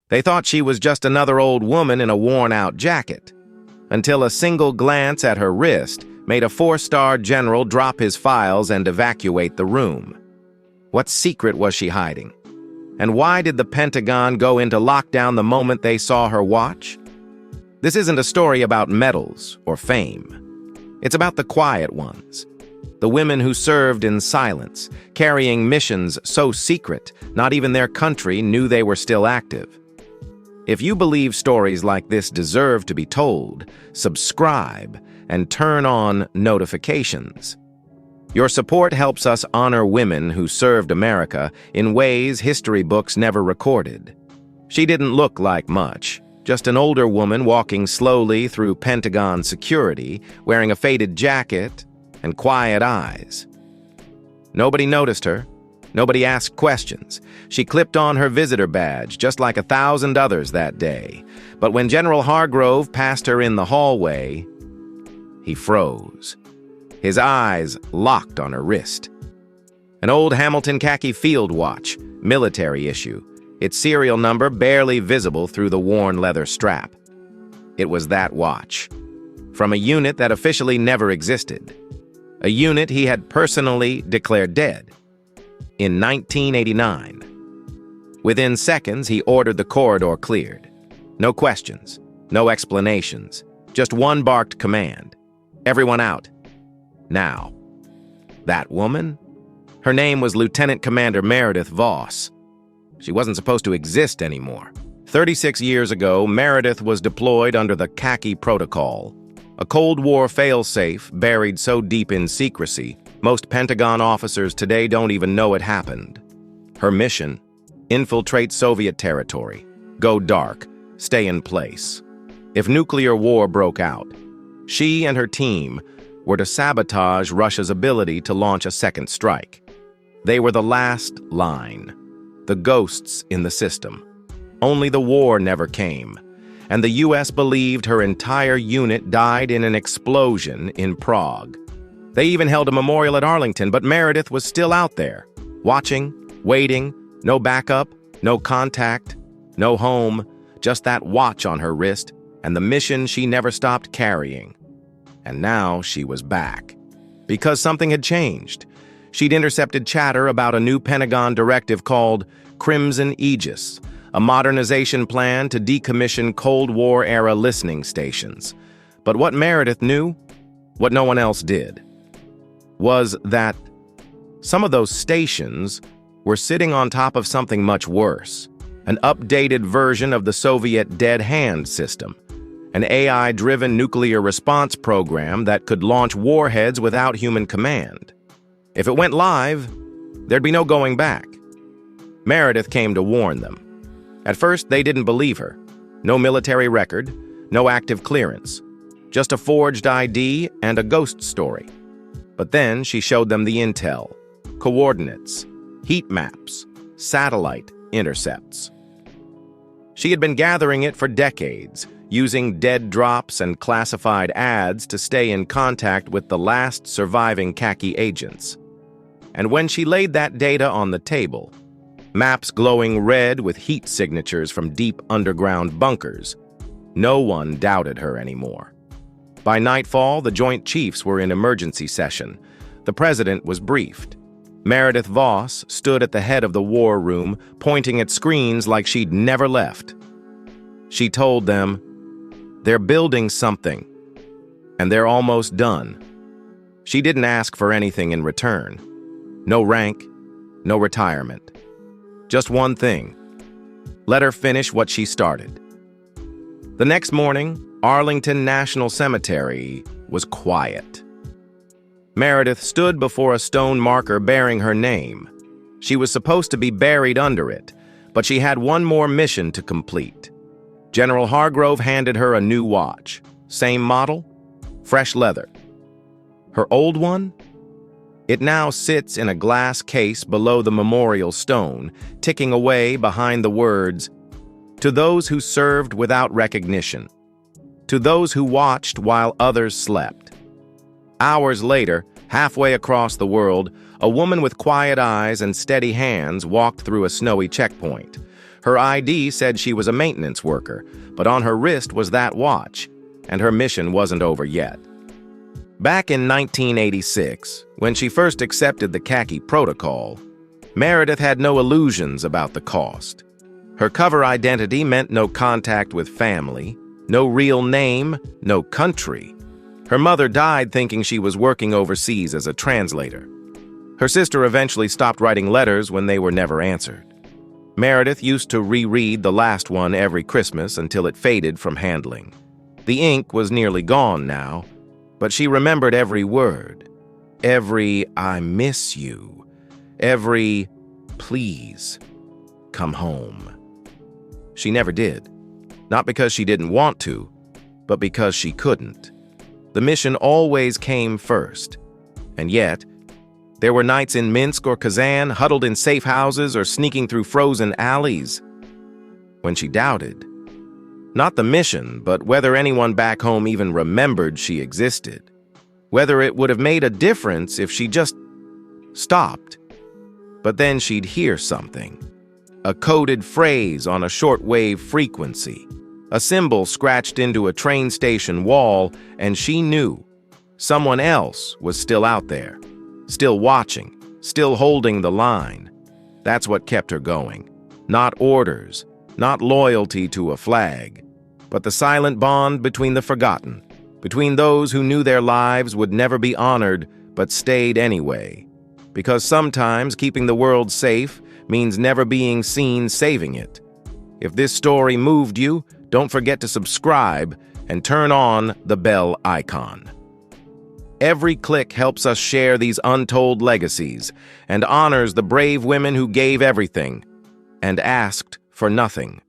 They thought she was just another old woman in a worn-out jacket, until a single glance at her wrist made a four-star general drop his files and evacuate the room. What secret was she hiding? And why did the Pentagon go into lockdown the moment they saw her watch? This isn't a story about medals or fame. It's about the quiet ones, the women who served in silence, carrying missions so secret not even their country knew they were still active. If you believe stories like this deserve to be told, subscribe and turn on notifications. Your support helps us honor women who served America in ways history books never recorded. She didn't look like much, just an older woman walking slowly through Pentagon security, wearing a faded jacket and quiet eyes. Nobody noticed her. Nobody asked questions. She clipped on her visitor badge, just like 1,000 others that day. But when General Hargrove passed her in the hallway, he froze. His eyes locked on her wrist. An old Hamilton khaki field watch, military issue, its serial number barely visible through the worn leather strap. It was that watch, from a unit that officially never existed, a unit he had personally declared dead. In 1989. Within seconds, he ordered the corridor cleared. No questions, no explanations, just one barked command. Everyone out. Now. That woman? Her name was Lieutenant Commander Meredith Voss. She wasn't supposed to exist anymore. 36 years ago, Meredith was deployed under the khaki protocol, a Cold War failsafe buried so deep in secrecy, most Pentagon officers today don't even know it happened. Her mission: infiltrate Soviet territory, go dark, stay in place. If nuclear war broke out, she and her team were to sabotage Russia's ability to launch a second strike. They were the last line, the ghosts in the system. Only the war never came, and the U.S. believed her entire unit died in an explosion in Prague. They even held a memorial at Arlington, but Meredith was still out there, watching, waiting, no backup, no contact, no home, just that watch on her wrist and the mission she never stopped carrying. And now she was back. Because something had changed. She'd intercepted chatter about a new Pentagon directive called Crimson Egis, a modernization plan to decommission Cold War-era listening stations. But what Meredith knew, what no one else did, was that some of those stations were sitting on top of something much worse, an updated version of the Soviet dead hand system, an AI-driven nuclear response program that could launch warheads without human command. If it went live, there'd be no going back. Meredith came to warn them. At first, they didn't believe her. No military record, no active clearance, just a forged ID and a ghost story. But then she showed them the intel, coordinates, heat maps, satellite intercepts. She had been gathering it for decades, using dead drops and classified ads to stay in contact with the last surviving khaki agents. And when she laid that data on the table, maps glowing red with heat signatures from deep underground bunkers, no one doubted her anymore. By nightfall, the Joint Chiefs were in emergency session. The president was briefed. Meredith Voss stood at the head of the war room, pointing at screens like she'd never left. She told them, "They're building something, and they're almost done." She didn't ask for anything in return. No rank, no retirement. Just one thing: let her finish what she started. The next morning, Arlington National Cemetery was quiet. Meredith stood before a stone marker bearing her name. She was supposed to be buried under it, but she had one more mission to complete. General Hargrove handed her a new watch. Same model, fresh leather. Her old one? It now sits in a glass case below the memorial stone, ticking away behind the words, "To those who served without recognition. To those who watched while others slept." Hours later, halfway across the world, a woman with quiet eyes and steady hands walked through a snowy checkpoint. Her ID said she was a maintenance worker, but on her wrist was that watch, and her mission wasn't over yet. Back in 1986, when she first accepted the khaki protocol, Meredith had no illusions about the cost. Her cover identity meant no contact with family, no real name, no country. Her mother died thinking she was working overseas as a translator. Her sister eventually stopped writing letters when they were never answered. Meredith used to reread the last one every Christmas until it faded from handling. The ink was nearly gone now, but she remembered every word. Every "I miss you." Every "please come home." She never did. Not because she didn't want to, but because she couldn't. The mission always came first. And yet, there were nights in Minsk or Kazan, huddled in safe houses or sneaking through frozen alleys, when she doubted. Not the mission, but whether anyone back home even remembered she existed. Whether it would have made a difference if she just stopped. But then she'd hear something. A coded phrase on a shortwave frequency. A symbol scratched into a train station wall, and she knew someone else was still out there, still watching, still holding the line. That's what kept her going. Not orders, not loyalty to a flag, but the silent bond between the forgotten, between those who knew their lives would never be honored but stayed anyway. Because sometimes keeping the world safe means never being seen saving it. If this story moved you, don't forget to subscribe and turn on the bell icon. Every click helps us share these untold legacies and honors the brave women who gave everything and asked for nothing.